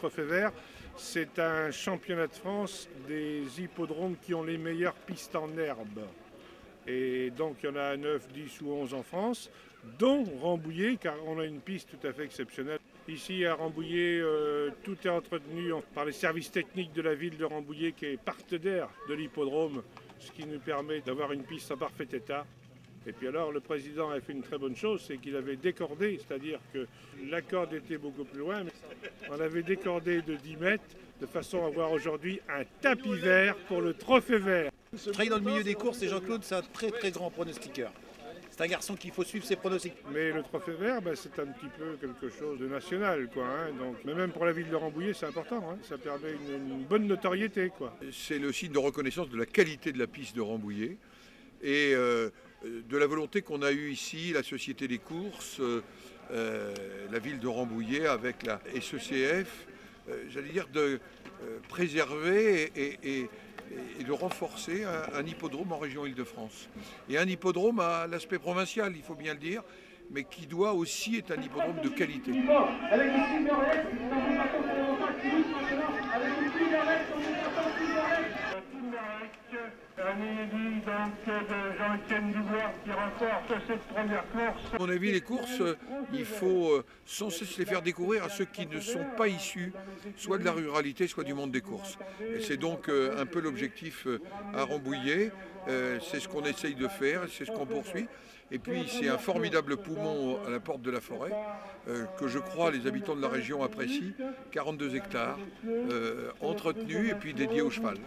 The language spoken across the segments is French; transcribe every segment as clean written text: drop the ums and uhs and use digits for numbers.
Trophée vert, c'est un championnat de France des hippodromes qui ont les meilleures pistes en herbe. Et donc il y en a 9, 10 ou 11 en France, dont Rambouillet, car on a une piste tout à fait exceptionnelle. Ici à Rambouillet, tout est entretenu par les services techniques de la ville de Rambouillet qui est partenaire de l'hippodrome, ce qui nous permet d'avoir une piste en parfait état. Et puis alors le président a fait une très bonne chose, c'est qu'il avait décordé, c'est-à-dire que la corde était beaucoup plus loin, mais on avait décordé de 10 mètres de façon à avoir aujourd'hui un tapis vert pour le trophée vert. Je travaille dans le milieu des courses et Jean-Claude, c'est un très grand pronostiqueur. C'est un garçon qu'il faut suivre ses pronostics. Mais le trophée vert, c'est un petit peu quelque chose de national, quoi. Donc, mais même pour la ville de Rambouillet, c'est important. Ça permet une bonne notoriété, quoi. C'est le signe de reconnaissance de la qualité de la piste de Rambouillet et de la volonté qu'on a eue ici, la Société des courses, la ville de Rambouillet avec la SECF, j'allais dire de préserver et de renforcer un hippodrome en région Île-de-France. Et un hippodrome à l'aspect provincial, il faut bien le dire, mais qui doit aussi être un hippodrome de qualité. À mon avis, les courses, il faut sans cesse les faire découvrir à ceux qui ne sont pas issus, soit de la ruralité, soit du monde des courses. Et c'est donc un peu l'objectif à Rambouillet. C'est ce qu'on essaye de faire, c'est ce qu'on poursuit. Et puis c'est un formidable poumon à la porte de la forêt, que je crois les habitants de la région apprécient. 42 hectares, entretenus et puis dédiés au cheval.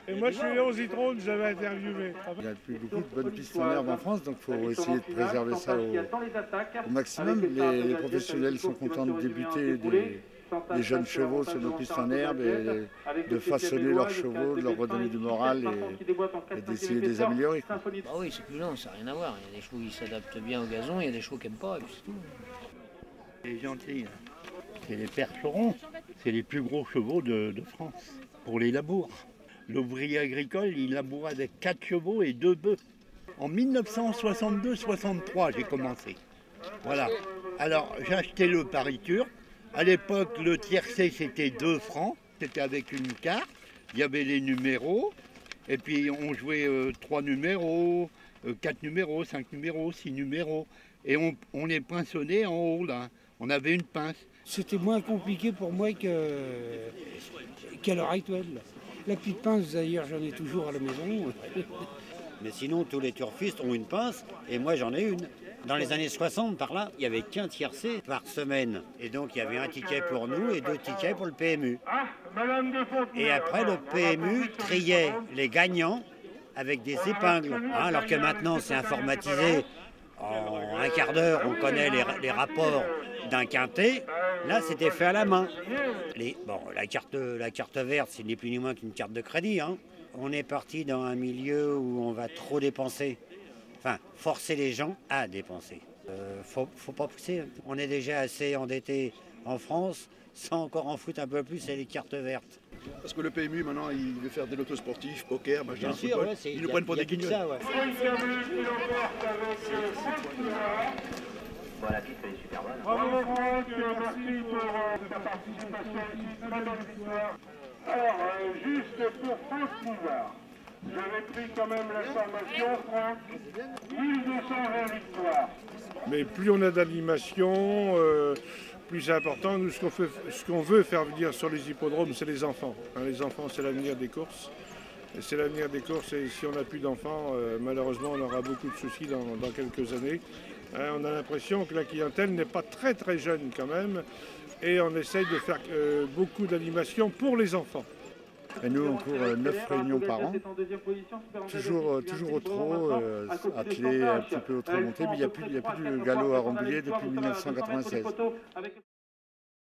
Et moi je suis Léon Zitrone, j'avais interviewé. Il n'y a plus beaucoup de bonnes pistes en herbe en France, donc il faut essayer de préserver ça au maximum. Les professionnels sont contents de débuter des jeunes chevaux sur nos pistes en herbe et de façonner leurs chevaux, de leur redonner du moral et d'essayer de les améliorer. Bah oui, c'est plus lent, ça n'a rien à voir. Il y a des chevaux qui s'adaptent bien au gazon, il y a des chevaux qui n'aiment pas, et puis c'est tout. Les gentils, c'est les percherons, c'est les plus gros chevaux de France pour les labours. L'ouvrier agricole, il labourait avec 4 chevaux et 2 bœufs. En 1962-63, j'ai commencé. Voilà. Alors, j'ai acheté le pariture. À l'époque, le tiercé, c'était 2 francs. C'était avec une carte. Il y avait les numéros. Et puis, on jouait 3 numéros, 4 numéros, 5 numéros, 6 numéros. Et on les pinçonnait en haut, là. On avait une pince. C'était moins compliqué pour moi qu'à l'heure actuelle. La petite pince, d'ailleurs, j'en ai toujours à la maison. Mais sinon, tous les turfistes ont une pince, et moi j'en ai une. Dans les années 60, par là, il n'y avait qu'un tiercé par semaine. Et donc il y avait un ticket pour nous et 2 tickets pour le PMU. Et après, le PMU triait les gagnants avec des épingles. Alors que maintenant, c'est informatisé. En un quart d'heure, on connaît les rapports d'un quintet. Là, c'était fait à la main. La carte verte, c'est ni plus ni moins qu'une carte de crédit. On est parti dans un milieu où on va trop dépenser. Enfin, forcer les gens à dépenser. Faut pas pousser. On est déjà assez endetté en France. Sans encore en foutre un peu plus, c'est les cartes vertes. Parce que le PMU, maintenant, il veut faire des lotos sportifs, poker, machin, sûr, football. Ouais, Ils nous prennent pour des guignols. Ouais. Bon, la piste elle est super bonne. Bravo Franck, merci pour ta participation ici, très belle victoire. Alors, juste pour Franck Pouvard, j'avais pris quand même l'information, Franck, 1220 victoires. Mais plus on a d'animation, plus c'est important. Nous, ce qu'on veut faire venir sur les hippodromes, c'est les enfants. Les enfants, c'est l'avenir des courses. C'est l'avenir des courses et si on n'a plus d'enfants, malheureusement, on aura beaucoup de soucis dans quelques années. On a l'impression que la clientèle n'est pas très jeune quand même et on essaye de faire beaucoup d'animations pour les enfants. Et nous, on court 9 réunions par an, toujours au trot, attelé un petit peu au trot monté, mais il n'y a plus de galop à Rambouillet depuis 1996.